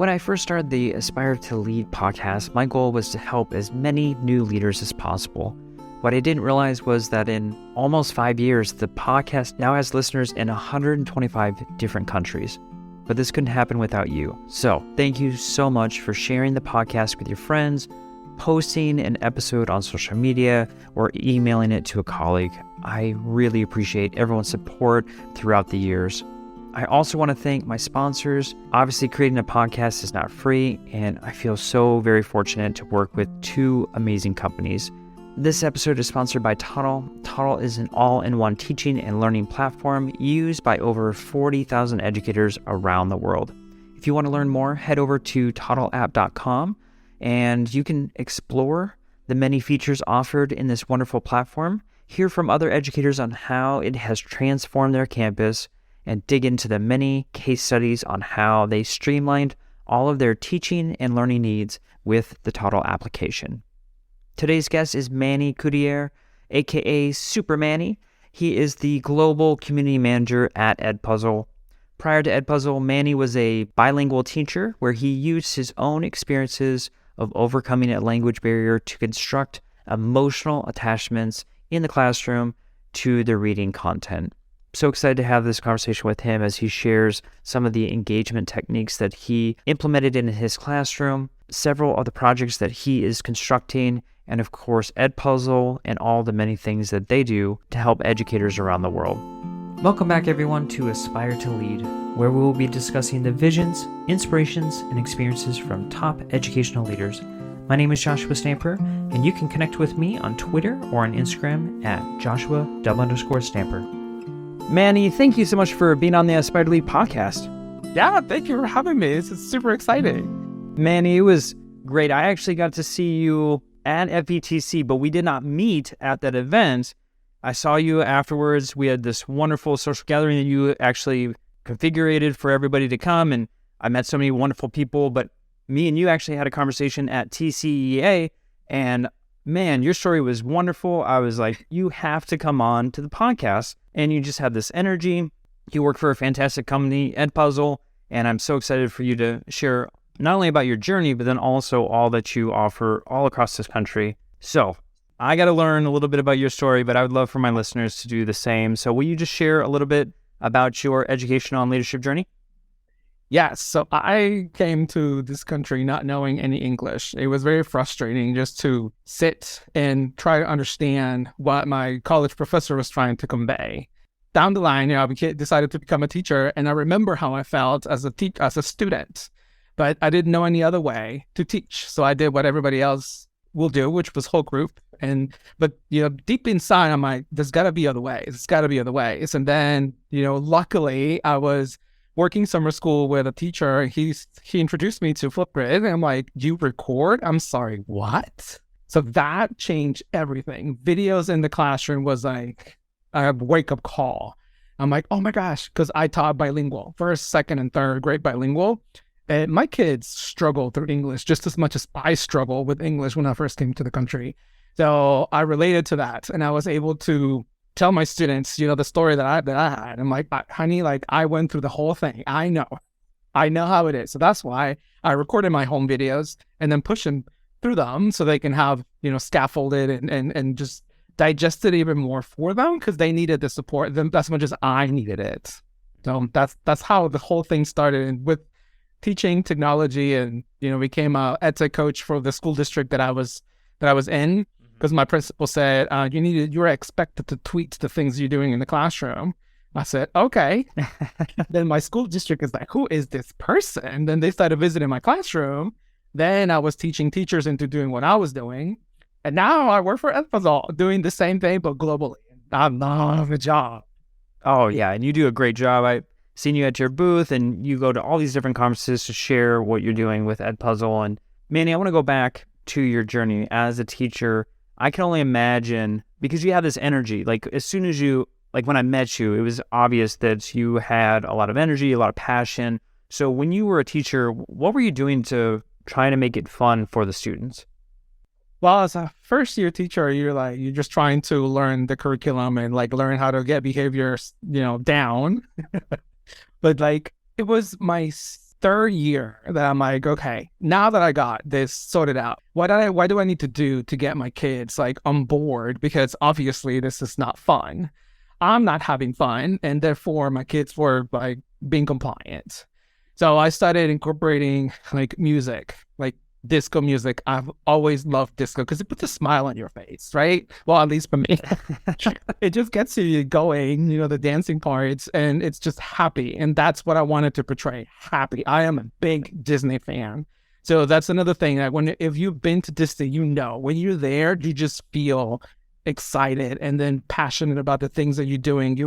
When I first started the Aspire to Lead podcast, my goal was to help as many new leaders as possible. What I didn't realize was that in almost 5 years, the podcast now has listeners in 125 different countries. But this couldn't happen without you. So thank you so much for sharing the podcast with your friends, posting an episode on social media, or emailing it to a colleague. I really appreciate everyone's support throughout the years. I also want to thank my sponsors. Obviously, creating a podcast is not free, and I feel so very fortunate to work with two amazing companies. This episode is sponsored by Toddle. Toddle is an all-in-one teaching and learning platform used by over 40,000 educators around the world. If you want to learn more, head over to toddleapp.com, and you can explore the many features offered in this wonderful platform, hear from other educators on how it has transformed their campus, and dig into the many case studies on how they streamlined all of their teaching and learning needs with the Toddle application. Today's guest is Manny Curiel, aka Super Manny. He is the Global Community Manager at Edpuzzle. Prior to Edpuzzle, Manny was a bilingual teacher where he used his own experiences of overcoming a language barrier to construct emotional attachments in the classroom to the reading content. So excited to have this conversation with him as he shares some of the engagement techniques that he implemented in his classroom, several of the projects that he is constructing, and of course, Edpuzzle and all the many things that they do to help educators around the world. Welcome back, everyone, to Aspire to Lead, where we will be discussing the visions, inspirations, and experiences from top educational leaders. My name is Joshua Stamper, and you can connect with me on Twitter or on Instagram at Joshua_Stamper. Manny, thank you so much for being on the Aspire to Lead podcast. Yeah, thank you for having me. This is super exciting. Manny, it was great. I actually got to see you at FETC, but we did not meet at that event. I saw you afterwards. We had this wonderful social gathering that you actually configured for everybody to come, and I met so many wonderful people, but me and you actually had a conversation at TCEA, and man, your story was wonderful. I was like, you have to come on to the podcast. And you just have this energy. You work for a fantastic company, Edpuzzle, and I'm so excited for you to share not only about your journey, but then also all that you offer all across this country. So I got to learn a little bit about your story, but I would love for my listeners to do the same. So will you just share a little bit about your educational and leadership journey? Yes. So I came to this country not knowing any English. It was very frustrating just to sit and try to understand what my college professor was trying to convey. Down the line, I decided to become a teacher, and I remember how I felt as a student, but I didn't know any other way to teach. So I did what everybody else will do, which was whole group. But deep inside, I'm like, there's got to be other ways. There's got to be other ways. And then, luckily, I was working summer school with a teacher. He introduced me to Flipgrid, and I'm like, you record? I'm sorry, what? So that changed everything. Videos in the classroom was like a wake-up call. I'm like, oh my gosh, because I taught bilingual, first, second, and third grade bilingual. And my kids struggle through English just as much as I struggle with English when I first came to the country. So I related to that, and I was able to tell my students, the story that I had. I'm like, honey, I went through the whole thing. I know how it is. So that's why I recorded my home videos and then push them through them so they can have, scaffolded and just digest it even more for them, because they needed the support as much as I needed it. So that's how the whole thing started, and with teaching technology, and became a EdTech coach for the school district that I was in. Because my principal said, you're expected to tweet the things you're doing in the classroom. I said, okay. Then my school district is like, who is this person? Then they started visiting my classroom. Then I was teaching teachers into doing what I was doing. And now I work for Edpuzzle, doing the same thing, but globally. I love the job. Oh, yeah. And you do a great job. I've seen you at your booth, and you go to all these different conferences to share what you're doing with Edpuzzle. And Manny, I want to go back to your journey as a teacher. I can only imagine, because you have this energy, as soon as when I met you, it was obvious that you had a lot of energy, a lot of passion. So when you were a teacher, what were you doing to try to make it fun for the students? Well, as a first year teacher, you're just trying to learn the curriculum and learn how to get behaviors, down. But it was my third year that I'm like, okay, now that I got this sorted out, what do I need to do to get my kids like on board? Because obviously this is not fun. I'm not having fun, and therefore my kids were like being compliant. So I started incorporating like music, like disco music. I've always loved disco because it puts a smile on your face, right? Well, at least for me. It just gets you going, the dancing parts, and it's just happy. And that's what I wanted to portray, happy. I am a big Disney fan. So that's another thing that if you've been to Disney, when you're there, you just feel excited and then passionate about the things that you're doing.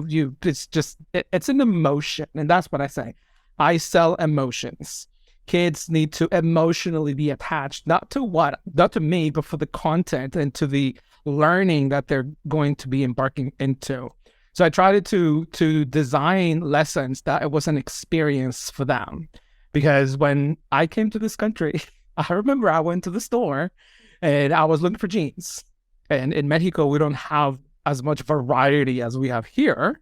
It's an emotion. And that's what I say. I sell emotions. Kids need to emotionally be attached, not to me, but for the content and to the learning that they're going to be embarking into. So I tried to design lessons that it was an experience for them. Because when I came to this country, I remember I went to the store and I was looking for jeans. And in Mexico, we don't have as much variety as we have here.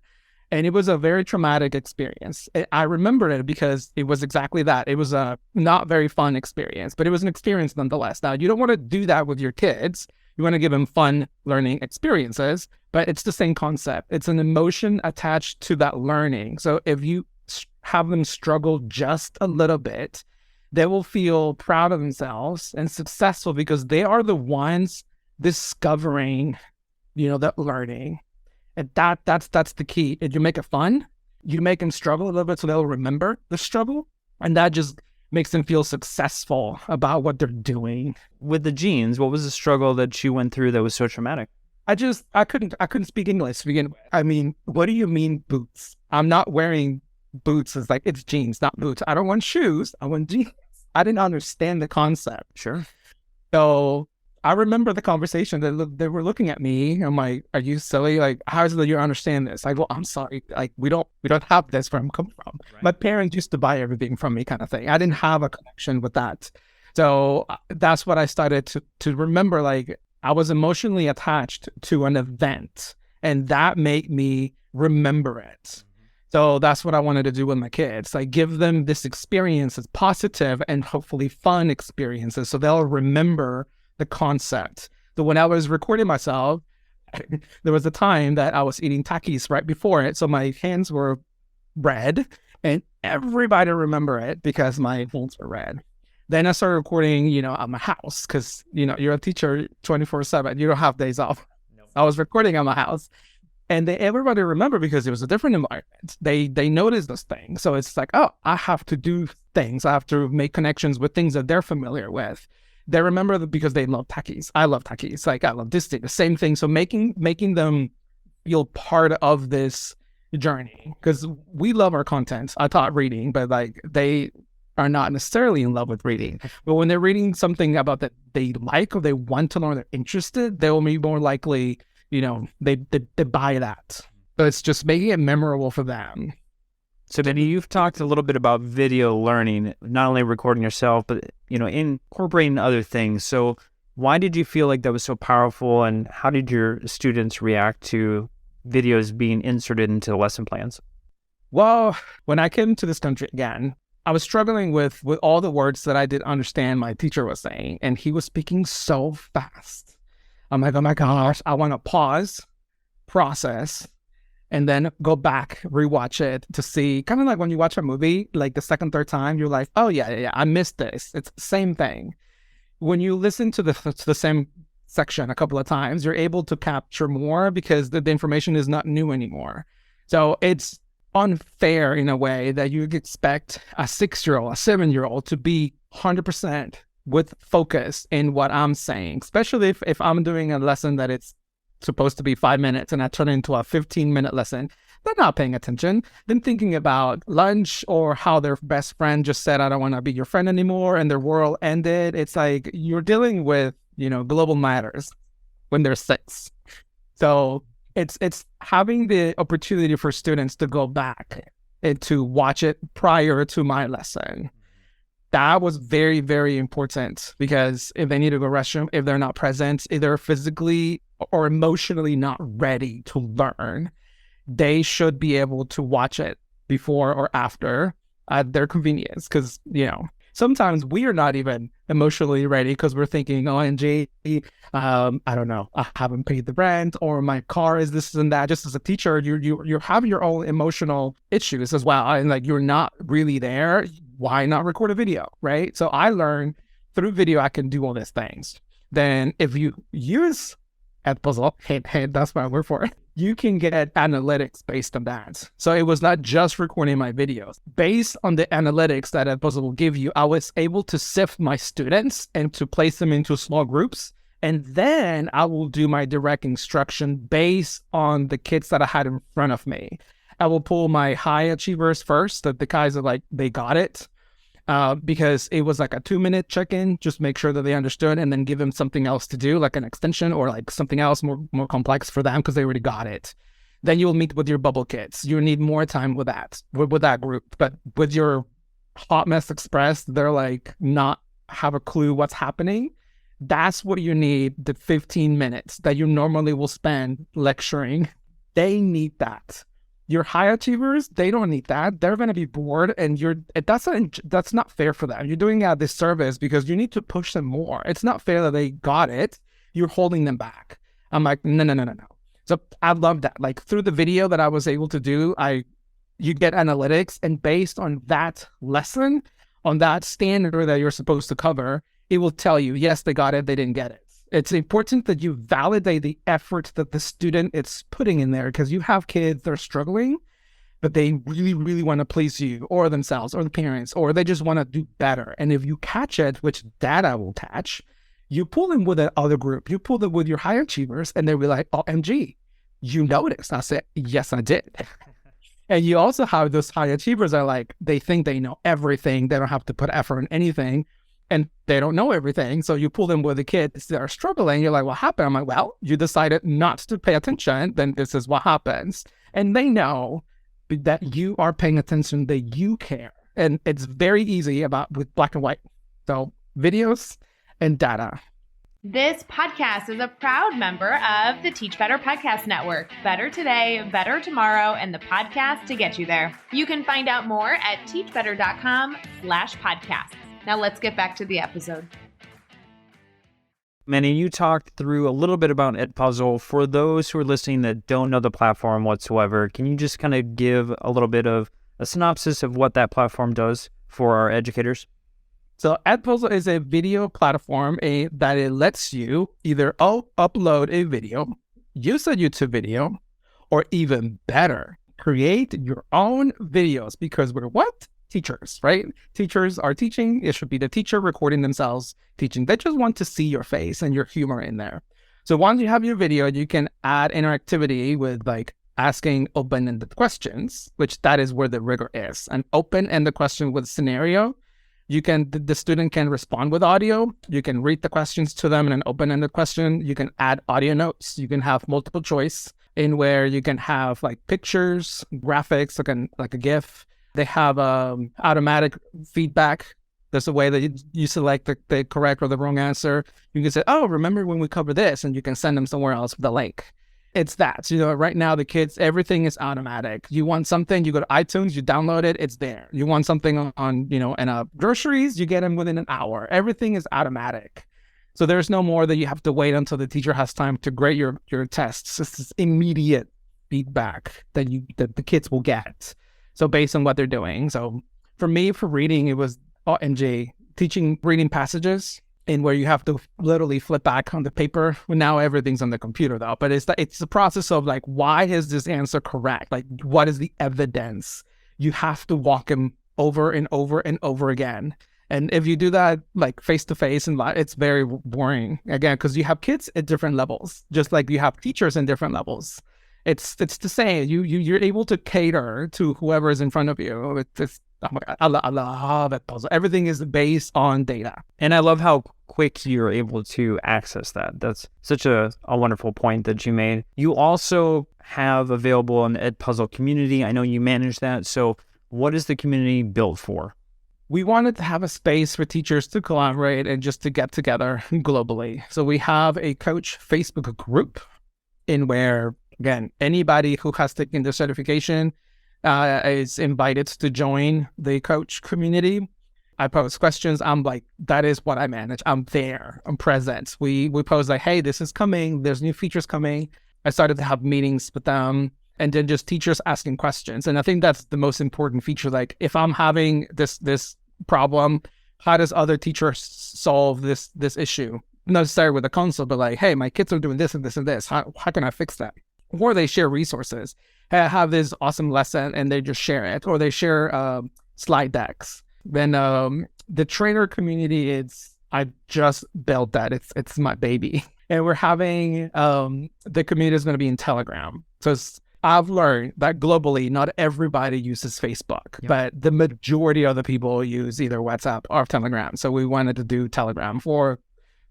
And it was a very traumatic experience. I remember it because it was exactly that. It was a not very fun experience, but it was an experience nonetheless. Now, you don't want to do that with your kids. You want to give them fun learning experiences, but it's the same concept. It's an emotion attached to that learning. So if you have them struggle just a little bit, they will feel proud of themselves and successful because they are the ones discovering, that learning. And that's the key. If you make it fun, you make them struggle a little bit so they'll remember the struggle. And that just makes them feel successful about what they're doing. With the jeans, what was the struggle that you went through that was so traumatic? I couldn't speak English to begin with. I mean, what do you mean boots? I'm not wearing boots. It's like, it's jeans, not boots. I don't want shoes. I want jeans. I didn't understand the concept. Sure. So I remember the conversation that they were looking at me. I'm like, "Are you silly? Like, how is it that you understand this?" Like, "Well, I'm sorry. Like, we don't have this where I'm coming from. Right. My parents used to buy everything from me, kind of thing. I didn't have a connection with that. So that's what I started to remember. Like, I was emotionally attached to an event, and that made me remember it. Mm-hmm. So that's what I wanted to do with my kids. Like, give them this experience as positive and hopefully fun experiences, so they'll remember the concept. So when I was recording myself, there was a time that I was eating Takis right before it. So my hands were red and everybody remember it because my hands were red. Then I started recording, at my house because, you're a teacher 24/7. You don't have days off. Nope. I was recording at my house and everybody remember because it was a different environment. They noticed this thing. So it's like, oh, I have to do things. I have to make connections with things that they're familiar with. They remember that because they love Takis. I love Takis. Like, I love Disney, the same thing. So making them feel part of this journey, because we love our content. I taught reading, but like they are not necessarily in love with reading. But when they're reading something about that they like or they want to learn, they're interested, they will be more likely, they buy that. So it's just making it memorable for them. So then you've talked a little bit about video learning, not only recording yourself, but, incorporating other things. So why did you feel like that was so powerful, and how did your students react to videos being inserted into the lesson plans? Well, when I came to this country again, I was struggling with all the words that I didn't understand my teacher was saying, and he was speaking so fast. I'm like, oh my gosh, I want to pause, process, and then go back, rewatch it to see, kind of like when you watch a movie, like the second, third time, you're like, oh yeah, I missed this. It's the same thing. When you listen to the same section a couple of times, you're able to capture more because the information is not new anymore. So it's unfair in a way that you expect a 6-year-old, a 7-year-old to be 100% with focus in what I'm saying, especially if I'm doing a lesson that it's supposed to be 5 minutes and I turn it into a 15-minute lesson. They're not paying attention. They're thinking about lunch or how their best friend just said, I don't want to be your friend anymore, and their world ended. It's like you're dealing with, global matters when they're 6. So it's having the opportunity for students to go back and to watch it prior to my lesson. That was very, very important, because if they need to go restroom, if they're not present, if they're physically or emotionally not ready to learn, they should be able to watch it before or after at their convenience. Because, sometimes we are not even emotionally ready because we're thinking, OMG, I don't know, I haven't paid the rent, or my car is this and that. Just as a teacher, you have your own emotional issues as well. And like, you're not really there. Why not record a video, right? So I learned through video, I can do all these things. Then if you use Edpuzzle, hey, that's my word for it, you can get analytics based on that. So it was not just recording my videos. Based on the analytics that Edpuzzle will give you, I was able to sift my students and to place them into small groups. And then I will do my direct instruction based on the kids that I had in front of me. I will pull my high achievers first, the guys that like, they got it. Because it was like a 2-minute check-in, just make sure that they understood, and then give them something else to do, like an extension or like something else more complex for them because they already got it. Then you'll meet with your bubble kids. You need more time with that group. But with your Hot Mess Express, they're like not have a clue what's happening. That's what you need, the 15 minutes that you normally will spend lecturing. They need that. Your high achievers, they don't need that. They're going to be bored, and that's not fair for them. You're doing a disservice because you need to push them more. It's not fair that they got it. You're holding them back. I'm like, no. So I love that. Like through the video that I was able to do, you get analytics, and based on that lesson, on that standard that you're supposed to cover, it will tell you, yes, they got it, they didn't get it. It's important that you validate the effort that the student is putting in there, because you have kids that are struggling, but they really, really want to please you or themselves or the parents, or they just want to do better. And if you catch it, which data will catch, you pull them with that other group. You pull them with your high achievers, and they'll be like, OMG, you noticed. I said, yes, I did. And you also have those high achievers are like, they think they know everything. They don't have to put effort in anything. And they don't know everything. So you pull them with the kids that are struggling. You're like, what happened? I'm like, well, you decided not to pay attention. Then this is what happens. And they know that you are paying attention, that you care. And it's very easy with black and white. So videos and data. This podcast is a proud member of the Teach Better Podcast Network. Better today, better tomorrow, and the podcast to get you there. You can find out more at teachbetter.com/podcasts. Now let's get back to the episode. Manny, you talked through a little bit about Edpuzzle. For those who are listening that don't know the platform whatsoever, can you just kind of give a little bit of a synopsis of what that platform does for our educators? So Edpuzzle is a video platform that it lets you either upload a video, use a YouTube video, or even better, create your own videos, because we're what? Teachers, right? Teachers are teaching. It should be the teacher recording themselves teaching. They just want to see your face and your humor in there. So once you have your video, you can add interactivity with like asking open-ended questions, which that is where the rigor is. An open-ended question with scenario. The student can respond with audio. You can read the questions to them in an open-ended question. You can add audio notes. You can have multiple choice in where you can have like pictures, graphics, like a GIF. They have automatic feedback. There's a way that you select the correct or the wrong answer. You can say, oh, remember when we covered this? And you can send them somewhere else with a link. It's that. Right now, the kids, everything is automatic. You want something, you go to iTunes, you download it, it's there. You want something in groceries, you get them within an hour. Everything is automatic. So there's no more that you have to wait until the teacher has time to grade your tests. It's this immediate feedback that the kids will get. So based on what they're doing. So for me, for reading, it was OMG, teaching reading passages in where you have to literally flip back on the paper. Well, now everything's on the computer though, but it's the process of like, why is this answer correct? Like, what is the evidence? You have to walk them over and over and over again. And if you do that like face to face and it's very boring again, because you have kids at different levels, just like you have teachers in different levels. It's the same. You're able to cater to whoever is in front of you. It's oh my God, I love Edpuzzle. Everything is based on data. And I love how quick you're able to access that. That's such a wonderful point that you made. You also have available an Edpuzzle community. I know you manage that. So what is the community built for? We wanted to have a space for teachers to collaborate and just to get together globally. So we have a coach Facebook group in where, again, anybody who has taken the certification, is invited to join the coach community. I post questions. I'm like, that is what I manage. I'm there. I'm present. We post like, hey, this is coming. There's new features coming. I started to have meetings with them, and then just teachers asking questions. And I think that's the most important feature. Like, if I'm having this problem, how does other teachers solve this issue? Not necessarily with the console, but like, hey, my kids are doing this and this and this. How can I fix that? Or they share resources. Hey, I have this awesome lesson, and they just share it. Or they share slide decks. Then the trainer community, I just built that. It's my baby. And we're having, the community is going to be in Telegram. So I've learned that globally, not everybody uses Facebook, but the majority of the people use either WhatsApp or Telegram. So we wanted to do Telegram for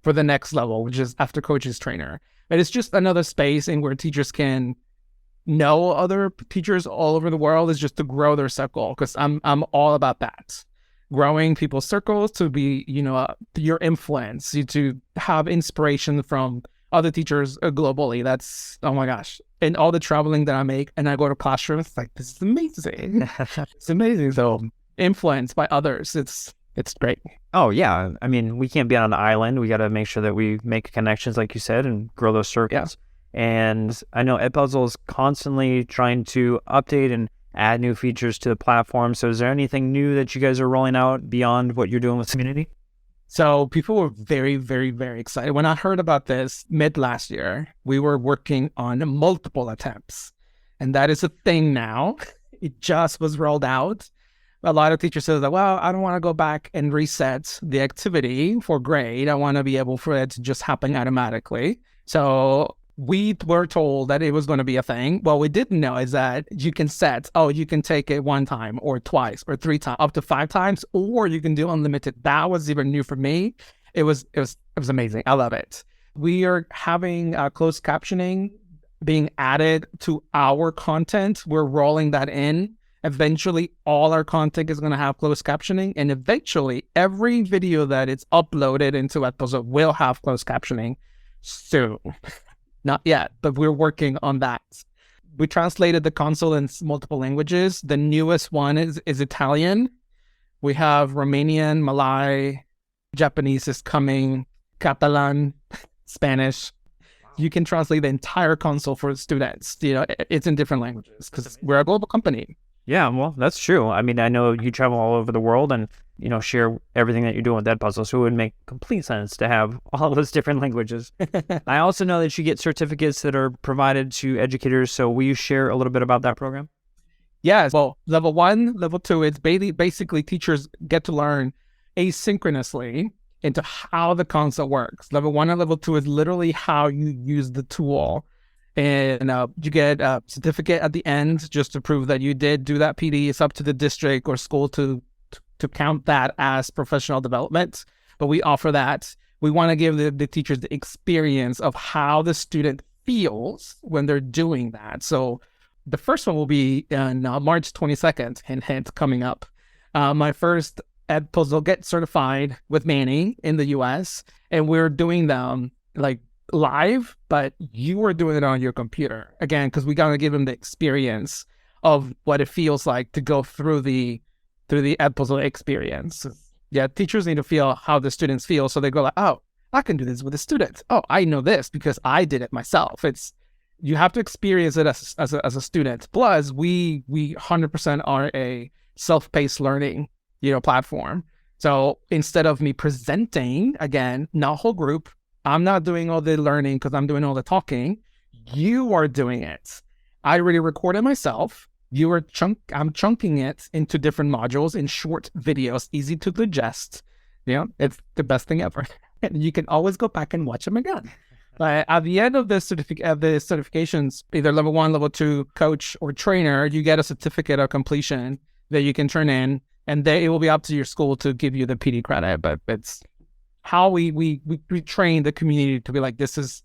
the next level, which is after coaches trainer. And it's just another space in where teachers can know other teachers all over the world, is just to grow their circle. Because I'm all about that. Growing people's circles to be, your influence, to have inspiration from other teachers globally. That's, oh my gosh. And all the traveling that I make, and I go to classrooms, like, this is amazing. It's amazing. So influenced by others, it's great. Oh, yeah. I mean, we can't be on an island. We got to make sure that we make connections, like you said, and grow those circles. Yeah. And I know Edpuzzle is constantly trying to update and add new features to the platform. So is there anything new that you guys are rolling out beyond what you're doing with the community? So people were very, very, very excited. When I heard about this mid last year, we were working on multiple attempts. And that is a thing now. It just was rolled out. A lot of teachers say, well, I don't want to go back and reset the activity for grade. I want to be able for it to just happen automatically. So we were told that it was going to be a thing. What we didn't know is that you can you can take it one time or twice or 3 times, up to 5 times, or you can do unlimited. That was even new for me. It was amazing. I love it. We are having closed captioning being added to our content. We're rolling that in. Eventually, all our content is going to have closed captioning, and eventually, every video that is uploaded into Edpuzzle will have closed captioning soon. Not yet, but we're working on that. We translated the console in multiple languages. The newest one is Italian. We have Romanian, Malay, Japanese is coming, Catalan, Spanish. You can translate the entire console for students. It's in different languages because we're a global company. Yeah, well, that's true. I mean, I know you travel all over the world and, share everything that you're doing with Edpuzzle, so it would make complete sense to have all those different languages. I also know that you get certificates that are provided to educators, so will you share a little bit about that program? Yes. Well, level 1, level 2, it's basically teachers get to learn asynchronously into how the console works. Level 1 and level 2 is literally how you use the tool. And you get a certificate at the end just to prove that you did do that PD. It's up to the district or school to count that as professional development. But we offer that. We want to give the teachers the experience of how the student feels when they're doing that. So the first one will be on March 22nd, hint, coming up. My first Edpuzzle Get Certified with Manny in the US. And we're doing them like live, but you are doing it on your computer again, because we gotta give them the experience of what it feels like to go through the Edpuzzle experience. Yeah, teachers need to feel how the students feel, so they go like, oh, I can do this with the students. Oh, I know this because I did it myself. You have to experience it as a student. Plus, we 100% are a self-paced learning platform. So instead of me presenting again, not whole group, I'm not doing all the learning because I'm doing all the talking. You are doing it. I already recorded myself. I'm chunking it into different modules in short videos, easy to digest. It's the best thing ever. And you can always go back and watch them again. But at the end of the certifications, either level 1, level 2, coach or trainer, you get a certificate of completion that you can turn in, and then it will be up to your school to give you the PD credit. But it's how we train the community to be like, this is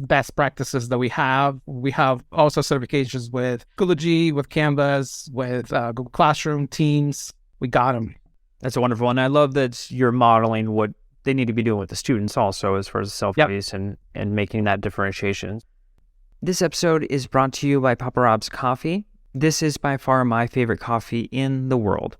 best practices that we have. We have also certifications with Schoology, with Canvas, with Google Classroom, Teams. We got them. That's a wonderful one. I love that you're modeling what they need to be doing with the students also, as far as self-paced and making that differentiation. This episode is brought to you by Papa Rob's Coffee. This is by far my favorite coffee in the world.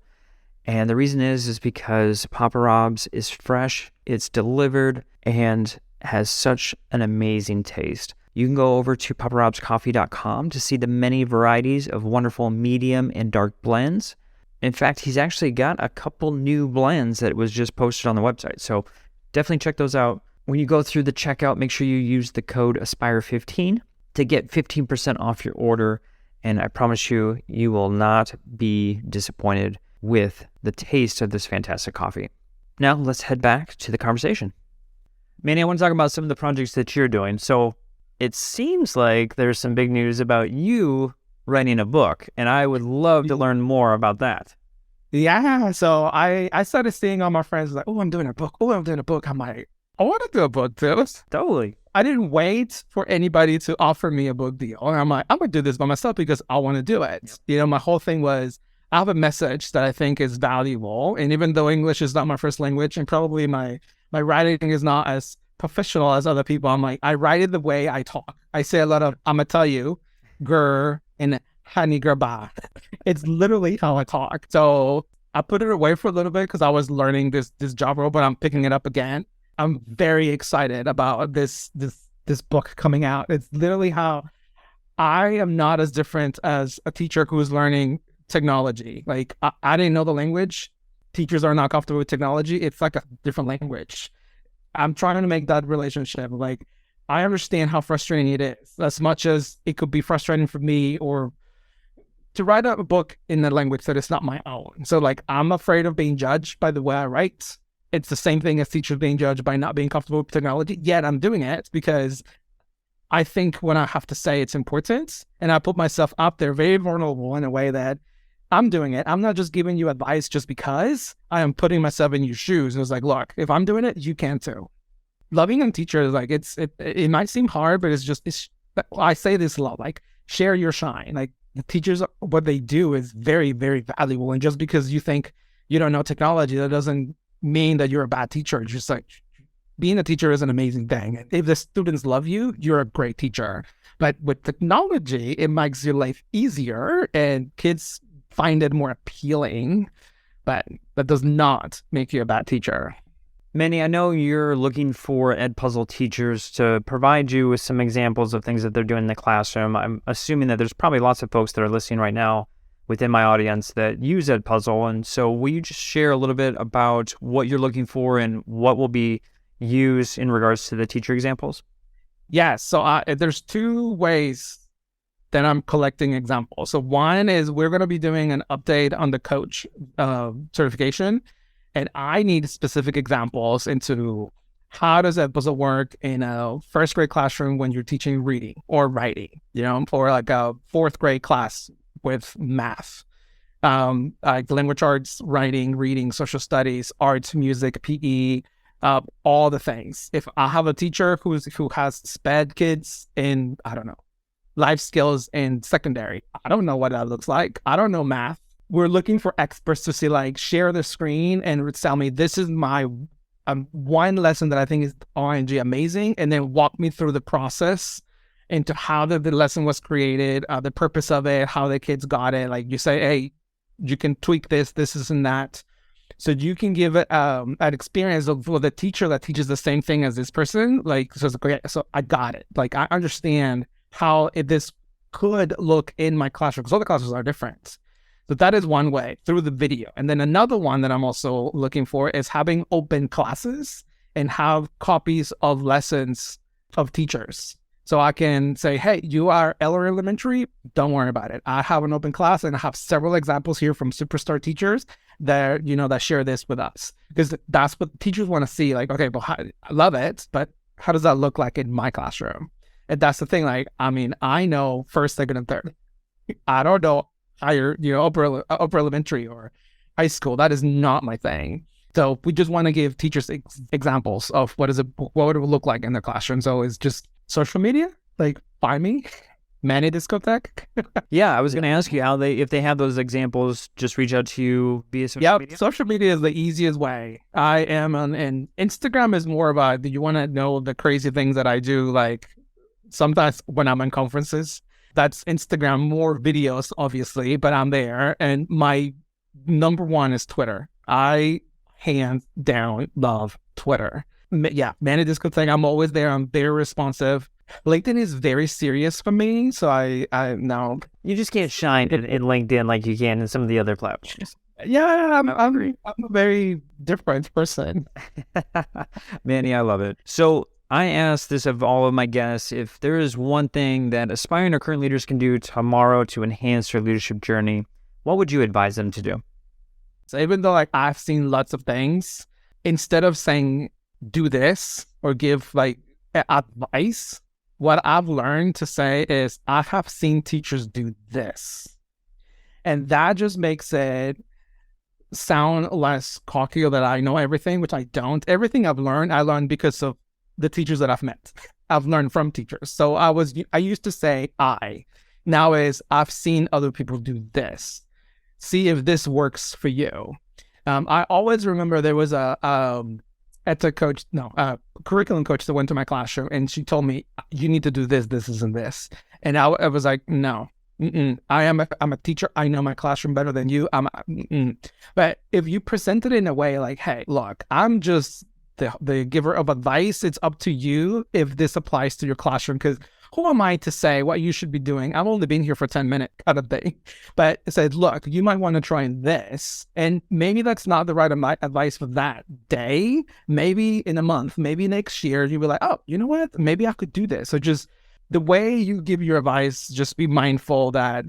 And the reason is because Papa Rob's is fresh, it's delivered, and has such an amazing taste. You can go over to paparobscoffee.com to see the many varieties of wonderful medium and dark blends. In fact, he's actually got a couple new blends that was just posted on the website. So definitely check those out. When you go through the checkout, make sure you use the code ASPIRE15 to get 15% off your order. And I promise you, you will not be disappointed with the taste of this fantastic coffee. Now let's head back to the conversation. Manny, I want to talk about some of the projects that you're doing. So it seems like there's some big news about you writing a book, and I would love to learn more about that. Yeah, so I started seeing all my friends like, oh, I'm doing a book. Oh, I'm doing a book. I'm like, I want to do a book too. Totally. I didn't wait for anybody to offer me a book deal. And I'm like, I'm going to do this by myself because I want to do it. Yep. You know, my whole thing was, I have a message that I think is valuable. And even though English is not my first language and probably my writing is not as professional as other people, I'm like, I write it the way I talk. I say a lot of, I'm going to tell you, grr, and honey grba. It's literally how I talk. So I put it away for a little bit because I was learning this job role, but I'm picking it up again. I'm very excited about this book coming out. It's literally how I am not as different as a teacher who's learning technology. Like I didn't know the language. Teachers are not comfortable with technology. It's like a different language. I'm trying to make that relationship. Like I understand how frustrating it is, as much as it could be frustrating for me or to write a book in a language that is not my own. So like I'm afraid of being judged by the way I write. It's the same thing as teachers being judged by not being comfortable with technology. Yet I'm doing it because I think when I have to say it's important and I put myself up there very vulnerable in a way that I'm doing it. I'm not just giving you advice just because. I am putting myself in your shoes. And it's like, look, if I'm doing it, you can too. Loving a teacher is like, it might seem hard, but I say this a lot, like share your shine. Like the teachers, what they do is very, very valuable. And just because you think you don't know technology, that doesn't mean that you're a bad teacher. It's just like being a teacher is an amazing thing. If the students love you, you're a great teacher. But with technology, it makes your life easier and kids find it more appealing, but that does not make you a bad teacher. Manny, I know you're looking for Edpuzzle teachers to provide you with some examples of things that they're doing in the classroom. I'm assuming that there's probably lots of folks that are listening right now within my audience that use Edpuzzle. And so will you just share a little bit about what you're looking for and what will be used in regards to the teacher examples? Yes. So there's two ways that I'm collecting examples. So one is we're going to be doing an update on the coach certification. And I need specific examples into how does Edpuzzle work in a first grade classroom when you're teaching reading or writing, or like a fourth grade class with math, like language arts, writing, reading, social studies, arts, music, PE, all the things. If I have a teacher who has SPED kids in, I don't know, life skills in secondary, I don't know what that looks like. I don't know math. We're looking for experts to see, like, share the screen and tell me this is my one lesson that I think is RNG amazing, and then walk me through the process into how the lesson was created, the purpose of it, how the kids got it. Like you say, hey, you can tweak this and that. So you can give it an experience of the teacher that teaches the same thing as this person. Like, so I got it. Like, I understand how this could look in my classroom, because all the classrooms are different. So that is one way, through the video. And then another one that I'm also looking for is having open classes and have copies of lessons of teachers. So I can say, hey, you are Eller Elementary, don't worry about it. I have an open class and I have several examples here from superstar teachers that, that share this with us. Because that's what teachers want to see. Like, okay, well, I love it, but how does that look like in my classroom? And that's the thing. Like, I mean, I know first, second, and third. I don't know higher, upper elementary or high school. That is not my thing. So we just want to give teachers examples of what would it look like in their classroom. So it's just social media, like find me, Manny Discotheque. Yeah, I was going to ask you how if they have those examples, just reach out to you via social media. Social media is the easiest way. I am and Instagram is more about, do you want to know the crazy things that I do? Like sometimes when I'm in conferences, That's Instagram, more videos, obviously, but I'm there. And my number one is Twitter. I hands down love Twitter. Yeah, Manny Disco thing. I'm always there. I'm very responsive. LinkedIn is very serious for me, so I now You just can't shine in LinkedIn like you can in some of the other platforms. yeah, I'm a very different person. Manny, I love it. So I asked this of all of my guests, if there is one thing that aspiring or current leaders can do tomorrow to enhance their leadership journey, what would you advise them to do? So even though like I've seen lots of things, instead of saying do this or give like advice, what I've learned to say is I have seen teachers do this. And that just makes it sound less cocky that I know everything, which I don't. Everything I learned because of the teachers that I've met. I've learned from teachers. So I used to say I. Now is I've seen other people do this. See if this works for you. I always remember there was a curriculum coach that went to my classroom, and she told me, you need to do this, this, and this. And I was like, no, I'm a teacher. I know my classroom better than you. But if you present it in a way like, hey, look, I'm just the giver of advice. It's up to you if this applies to your classroom, because who am I to say what you should be doing? I've only been here for 10 minutes kind of thing. But it said, look, you might want to try this. And maybe that's not the right advice for that day. Maybe in a month, maybe next year, you'll be like, oh, you know what? Maybe I could do this. So just the way you give your advice, just be mindful that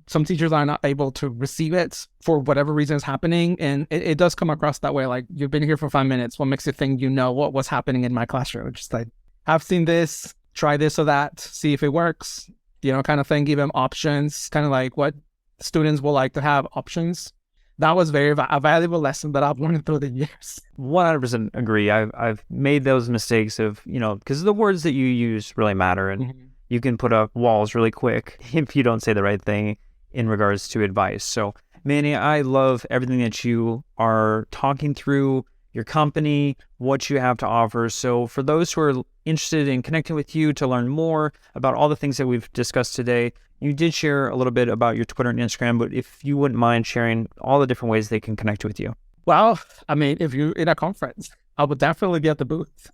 some teachers are not able to receive it for whatever reason is happening. And it does come across that way. Like, you've been here for 5 minutes. What makes you think you know what's happening in my classroom? Just like, I've seen this. Try this or that, see if it works, kind of thing. Give them options, kind of like what students will like to have options. That was a valuable lesson that I've learned through the years. 100% agree. I've made those mistakes of, because the words that you use really matter, and you can put up walls really quick if you don't say the right thing in regards to advice. So, Manny, I love everything that you are talking through, your company, what you have to offer. So for those who are interested in connecting with you to learn more about all the things that we've discussed today, you did share a little bit about your Twitter and Instagram, but if you wouldn't mind sharing all the different ways they can connect with you. Well, I mean, if you're in a conference, I would definitely be at the booth.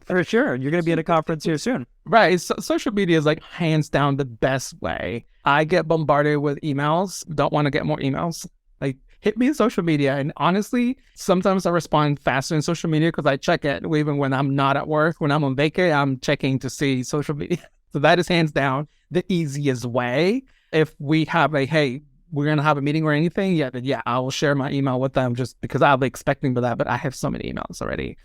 For sure. You're going to be at a conference here soon. Right. So social media is like hands down the best way. I get bombarded with emails. Don't want to get more emails. Like, hit me in social media. And honestly, sometimes I respond faster in social media because I check it even when I'm not at work. When I'm on vacay, I'm checking to see social media. So that is hands down the easiest way. If we have hey, we're going to have a meeting or anything, then I will share my email with them just because I'll be expecting for that. But I have so many emails already.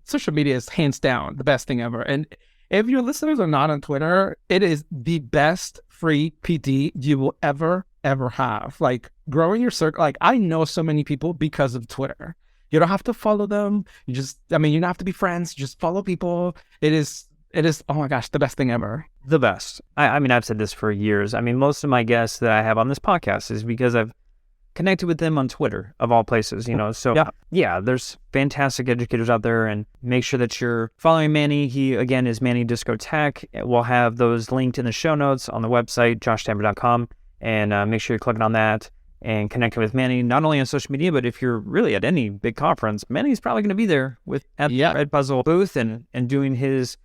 Social media is hands down the best thing ever. And if your listeners are not on Twitter, it is the best free PD you will ever have. Like, growing your circle. Like, I know so many people because of Twitter. You don't have to follow them. You don't have to be friends. You just follow people. It is, oh my gosh, the best thing ever. The best. I mean, I've said this for years. I mean, most of my guests that I have on this podcast is because I've connected with them on Twitter, of all places, So yeah, there's fantastic educators out there, and make sure that you're following Manny. He, again, is Manny Disco Tech. We'll have those linked in the show notes on the website, joshtamber.com, and make sure you're clicking on that and connecting with Manny, not only on social media, but if you're really at any big conference, Manny's probably going to be there at the Edpuzzle booth and doing his,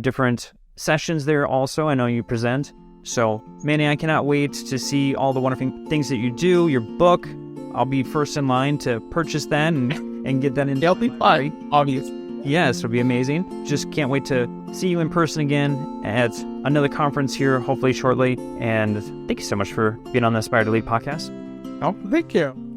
different sessions there also. I know you present. So, Manny, I cannot wait to see all the wonderful things that you do, your book. I'll be first in line to purchase that and get that in. They'll be fine, obviously. Yes, it'll be amazing. Just can't wait to see you in person again at another conference here, hopefully shortly. And thank you so much for being on the Aspire to Lead podcast. Oh, thank you.